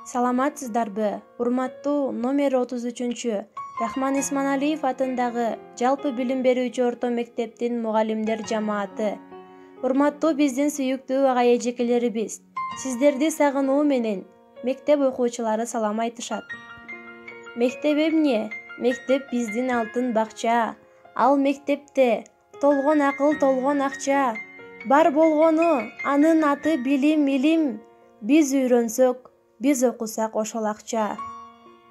Саламатсыздарбы, урматтуу номер 33 Рахман Исманалиев атындагы жалпы билим берүүчү орто мектептин мугалимдер жамааты. Урматтуу биздин сүйүктүү ага эжекелерибиз, сиздерди сагынуу менен мектеп окуучулары салам айтышат. Мектеп эмне? Мектеп биздин алтын бакча. Ал мектепте толгон акыл, толгон акча. Бар болгону анын аты билим, илим. Биз үйрөнсөк, биз окусак ошол акча.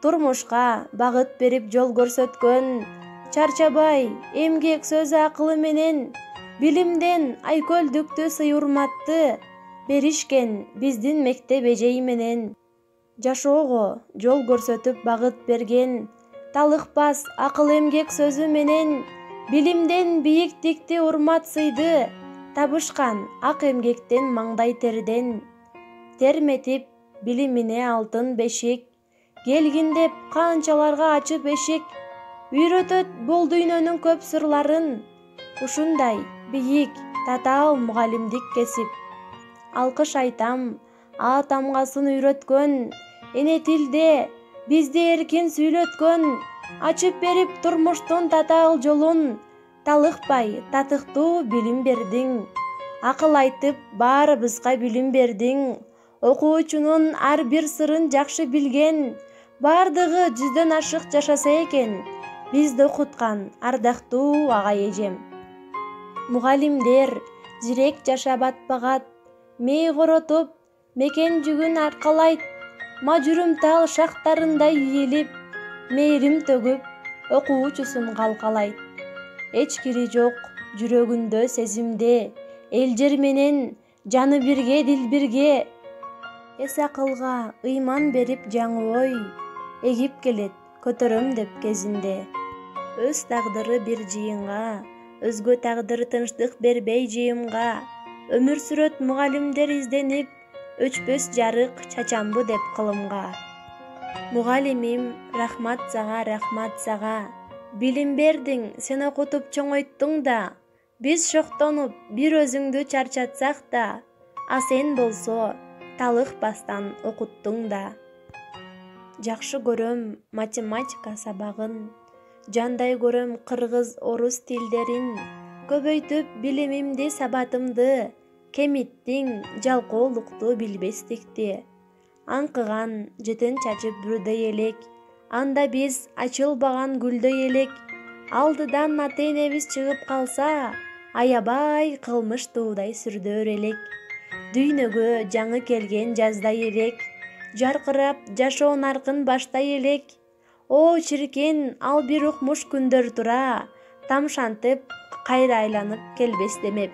Турмушка багыт берип жол көрсөткөн, чарчабай, эмгек сөзү акылы менен, билимден айкөлдүктү сый-урматты беришкен биздин мектеп эжеи менен. Жашоого жол көрсөтүп багыт берген, талыкпас акыл эмгек сөзү менен, билимден бийиктикти урмат сыйды табышкан ак эмгектен маңдай терден. Терметип билимине алтын бешик, келгин деп канчаларга ачып эшик, үйрөтөт бул дүйнөнүн көп сырларын, ушундай бийик татаал мугалимдик кесип. Алкыш айтам, А тамгасын үйрөткөн, эне тилде бизди эркин сүйлөткөн, ачып берип турмуштун татаал жолун, талыкпай татыктуу билим бердиң. Акыл айтып баарыбызга билим бердиң. Окуучунун ар бир сырын жакшы билген, бардыгы 100дөн ашык жашаса экен, бизди окуткан ардактуу ага эжем. Мугалимдер зирек жашап атпагат, мээ коротуп, мекен жүгүн аркалайт, мажүрүмтал шактарындай ийилип, мээрим төгүп, окуучусун калкалайт. Эч кири жок жүрөгүндө сезимде, эл жер менен жаны бирге, дил бирге. Эс акылга ыйман берип жаңы ой, эгип келет көтөрөм деп кезинде. Өз тагдыры бир жыйынга, өзгө тагдыр тынчтык бербей жыйымга. Өмүр сүрөт мугалимдер изденип, өчпөс жарык чачамбы деп кылымга. Мугалимим, рахмат сага, билим бердиң, сен окутуп чоңойттуң да. Биз шоктонуп бир өзүңдү чарчатсак да, а сен болсо талыкпастан окуттуң да. Жакшы көрөм математика сабагын, жандай көрөм кыргыз, орус тилдерин, көбөйтүп билимимди, сабатымды, кемиттиң жалкоолукту, билбестикти. Аңкыган жытын чачып бүрдөй элек, анда биз ачылбаган гүлдөй элек. Алдыдан ата-энебиз чыгып калса, аябай кылмыштуудай сүрдөр элек. Дүйнөгө жаңы келген жаздай элек, жаркырап жашоо наркын баштай элек. О чиркен, ал бир укмуш күндөр тура, тамшантып кайра айланып келбес демеп.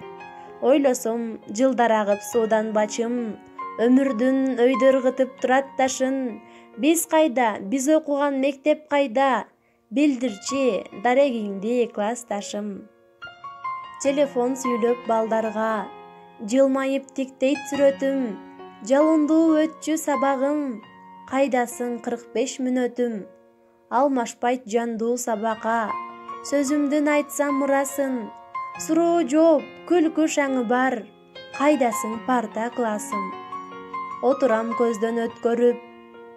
Ойлосом жылдар агып суудан бачым, өмүрдүн өйдөр ыргытып турат ташын. Биз кайда, биз окуган мектеп кайда, билдирчи дарегиңди классташым. Телефон сүйлөп балдарга, жылмайып тиктейт сүрөтүм, жалындуу өтчү сабагым, кайдасың 45 мүнөтүм. Алмашпайт жандуу сабакка, сөзүмдүн айтсам ырасын, суроо жооп, күлкү шаңы бар, кайдасың парта классым. Отурам көздөн өткөрүп,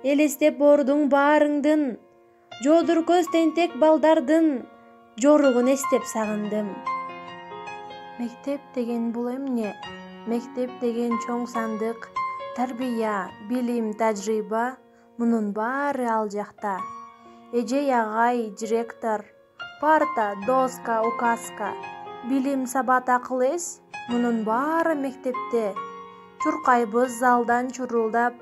элестеп ордуң баарыңдын, жоодур көз тентек балдардын, жоругун эстеп сагындым. Мектеп деген бул эмне? Мектеп деген чоң сандык, тарбия, билим, тажрыйба, мунун баары ал жакта. Эжей агай, директор, парта, доска, указка, билим, сабат, акыл эс, мунун баары мектепте. Чуркайбыз залдан чурулдап,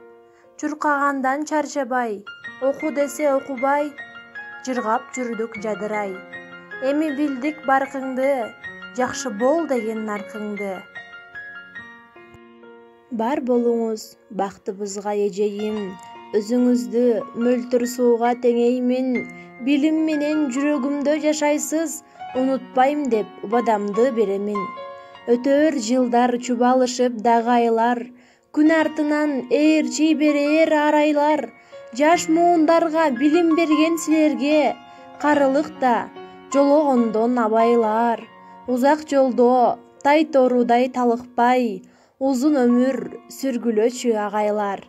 чуркагандан чарчабай, оку десе окубай, жыргап жүрдүк жадырай. Эми билдик баркыңды, жакшы бол деген наркыңды. Бар болуңуз бактыбызга эжейим, өзүңүздү мөлтүр сууга теңеймин, билим менен жүрөгүмдө жашайсыз, унутпайм деп убадамды беремин. Өтөр жылдар чубалышып дагы айлар, күн артынан ээрчий берер ар айлар. Жаш муундарга билим берген силерге, карылыкта жологондон абайлар. Узак жолдо тай торуудай талыкпай, узун өмүр сүргүлөчү агайлар.